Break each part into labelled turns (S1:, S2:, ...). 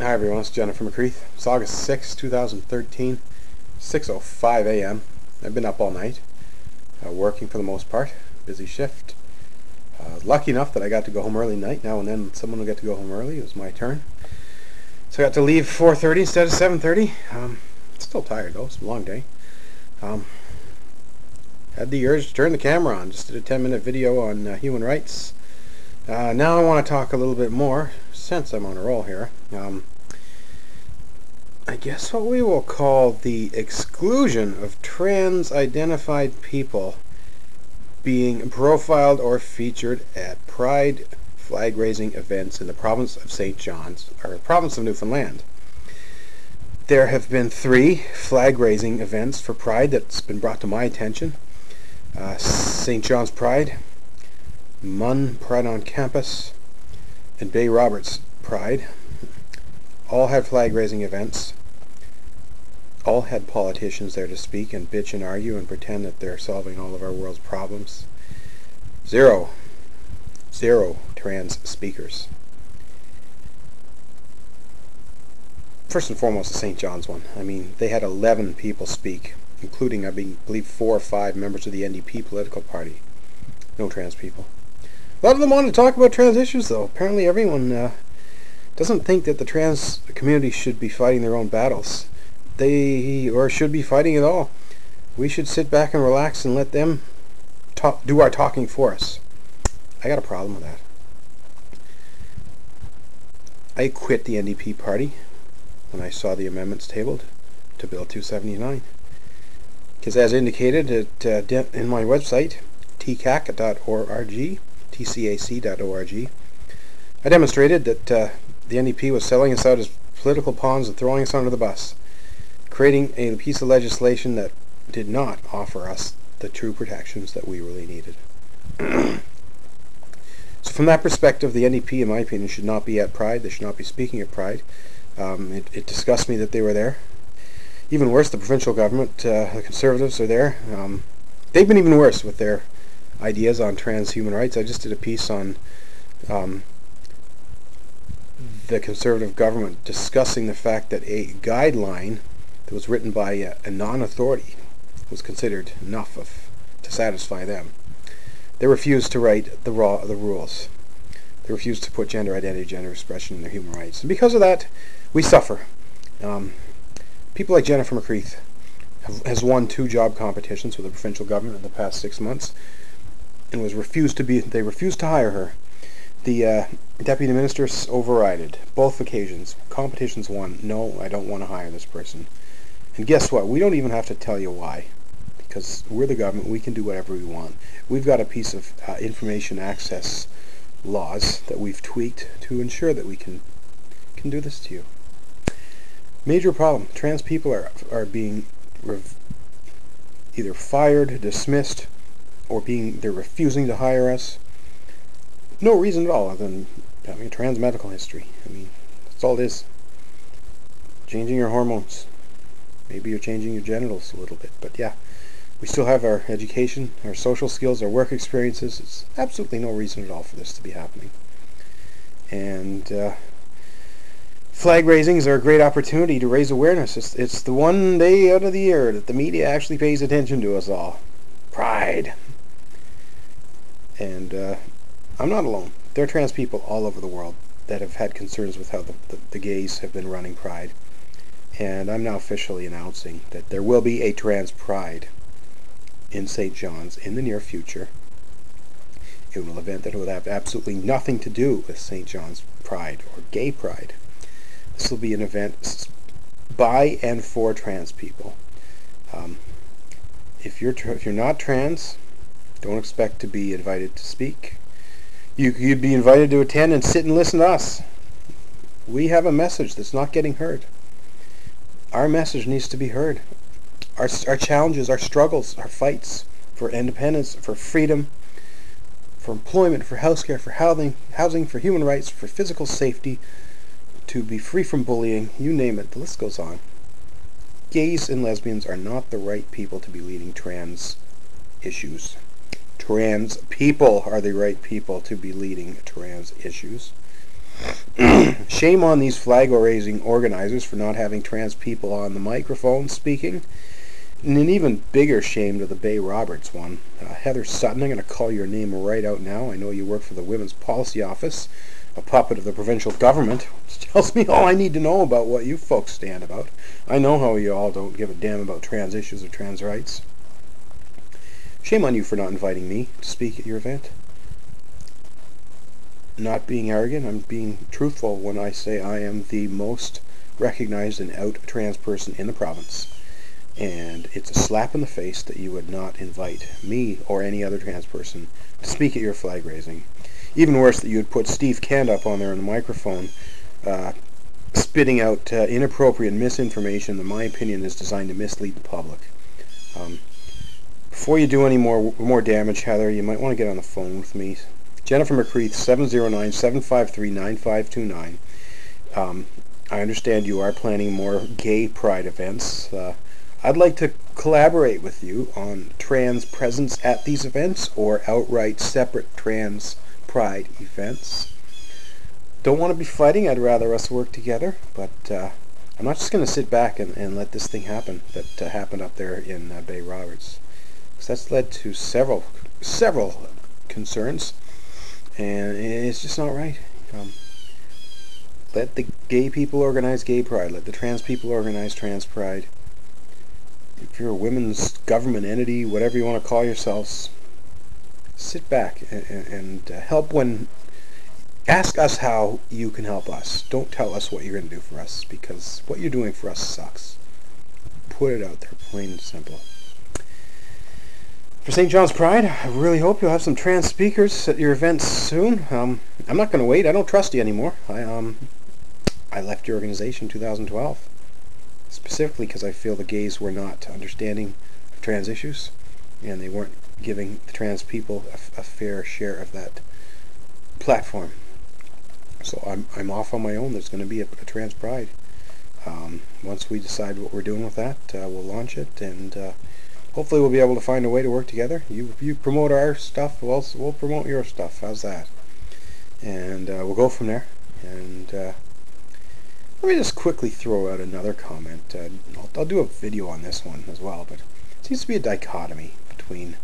S1: Hi everyone, it's Jenn from McCreath. It's August 6, 2013, 6:05 a.m. I've been up all night, working for the most part, busy shift. Lucky enough that I got to go home early night. Now and then someone will get to go home early. It was my turn. So I got to leave 4:30 instead of 7:30. Still tired though, it's a long day. Had the urge to turn the camera on, just did a 10-minute video on human rights. Now I want to talk a little bit more, since I'm on a roll here. I guess what we will call the exclusion of trans-identified people being profiled or featured at Pride flag-raising events in the province of St. John's, or province of Newfoundland. There have been 3 flag-raising events for Pride that's been brought to my attention. St. John's Pride, MUN Pride on Campus, and Bay Roberts Pride. All had flag-raising events. All had politicians there to speak and bitch and argue and pretend that they're solving all of our world's problems. Zero trans speakers. First and foremost, the St. John's one. I mean, they had 11 people speak, including, I believe, 4 or 5 members of the NDP political party. No trans people. A lot of them want to talk about trans issues, though. Apparently everyone doesn't think that the trans community should be fighting their own battles. Or should be fighting at all. We should sit back and relax and let them do our talking for us. I got a problem with that. I quit the NDP party when I saw the amendments tabled to Bill 279. Because as indicated in my website, tcac.org, tcac.org, I demonstrated that the NDP was selling us out as political pawns and throwing us under the bus, creating a piece of legislation that did not offer us the true protections that we really needed. So from that perspective, the NDP, in my opinion, should not be at Pride. They should not be speaking at Pride. It disgusts me that they were there. Even worse, the provincial government, the Conservatives are there. They've been even worse with their ideas on trans human rights. I just did a piece on the Conservative government discussing the fact that a guideline that was written by a non-authority was considered enough to satisfy them. They refused to write the rules. They refused to put gender identity, gender expression in their human rights. And because of that, we suffer. People like Jenn from McCreath has won 2 job competitions with the provincial government in the past 6 months, and they refused to hire her. The deputy ministers overrided both occasions. Competitions won. No, I don't want to hire this person. And guess what? We don't even have to tell you why, because we're the government. We can do whatever we want. We've got a piece of information access laws that we've tweaked to ensure that we can do this to you. Major problem. Trans people are being either fired, dismissed, or they're refusing to hire us. No reason at all other than having a trans medical history. I mean, that's all it is. Changing your hormones. Maybe you're changing your genitals a little bit, but yeah. We still have our education, our social skills, our work experiences. It's absolutely no reason at all for this to be happening. And flag raisings are a great opportunity to raise awareness. It's the one day out of the year that the media actually pays attention to us all. Pride. And I'm not alone. There are trans people all over the world that have had concerns with how the gays have been running Pride. And I'm now officially announcing that there will be a trans Pride in St. John's in the near future. It will event that will have absolutely nothing to do with St. John's Pride or Gay Pride. This will be an event by and for trans people. If you're not trans, don't expect to be invited to speak. You'd be invited to attend and sit and listen to us. We have a message that's not getting heard. Our message needs to be heard. Our challenges, our struggles, our fights for independence, for freedom, for employment, for healthcare, for housing, for human rights, for physical safety, to be free from bullying, you name it, the list goes on. Gays and lesbians are not the right people to be leading trans issues. Trans people are the right people to be leading trans issues. Shame on these flag-raising organizers for not having trans people on the microphone speaking. And an even bigger shame to the Bay Roberts one. Heather Sutton, I'm going to call your name right out now. I know you work for the Women's Policy Office, a puppet of the provincial government, which tells me all I need to know about what you folks stand about. I know how you all don't give a damn about trans issues or trans rights. Shame on you for not inviting me to speak at your event. Not being arrogant, I'm being truthful when I say I am the most recognized and out trans person in the province. And it's a slap in the face that you would not invite me or any other trans person to speak at your flag raising. Even worse, that you would put Steve Kent up on there on the microphone spitting out inappropriate misinformation that, in my opinion, is designed to mislead the public. Before you do any more damage, Heather, you might want to get on the phone with me. Jennifer McCreath, 709-753-9529. I understand you are planning more gay pride events. I'd like to collaborate with you on trans presence at these events or outright separate trans pride events. Don't want to be fighting. I'd rather us work together, but I'm not just going to sit back and let this thing happen that happened up there in Bay Roberts. Because that's led to several concerns, and it's just not right. Let the gay people organize gay pride. Let the trans people organize trans pride. If you're a women's government entity, whatever you want to call yourselves, sit back and help when... Ask us how you can help us. Don't tell us what you're going to do for us, because what you're doing for us sucks. Put it out there, plain and simple. For St. John's Pride, I really hope you'll have some trans speakers at your events soon. I'm not going to wait. I don't trust you anymore. I left your organization in 2012. Specifically because I feel the gays were not understanding of trans issues, and they weren't giving the trans people a fair share of that platform. So I'm off on my own. There's going to be a trans pride. Once we decide what we're doing with that, we'll launch it, and hopefully we'll be able to find a way to work together. You promote our stuff, we'll promote your stuff. How's that? And we'll go from there. And let me just quickly throw out another comment. I'll do a video on this one as well, but it seems to be a dichotomy between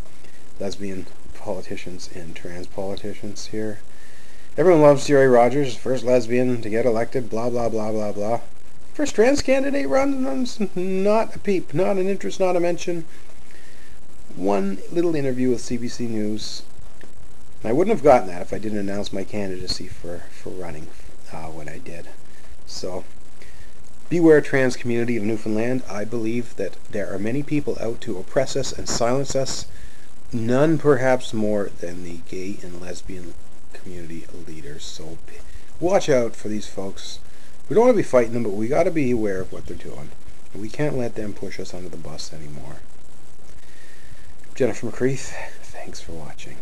S1: lesbian politicians and trans politicians here. Everyone loves Jerry Rogers, first lesbian to get elected, blah, blah, blah, blah, blah. First trans candidate runs, not a peep, not an interest, not a mention. One little interview with CBC News. I wouldn't have gotten that if I didn't announce my candidacy for running when I did. So, beware, trans community of Newfoundland. I believe that there are many people out to oppress us and silence us, none perhaps more than the gay and lesbian community leaders. So watch out for these folks. We don't want to be fighting them, but we got to be aware of what they're doing. We can't let them push us under the bus anymore. Jennifer McCreath, thanks for watching.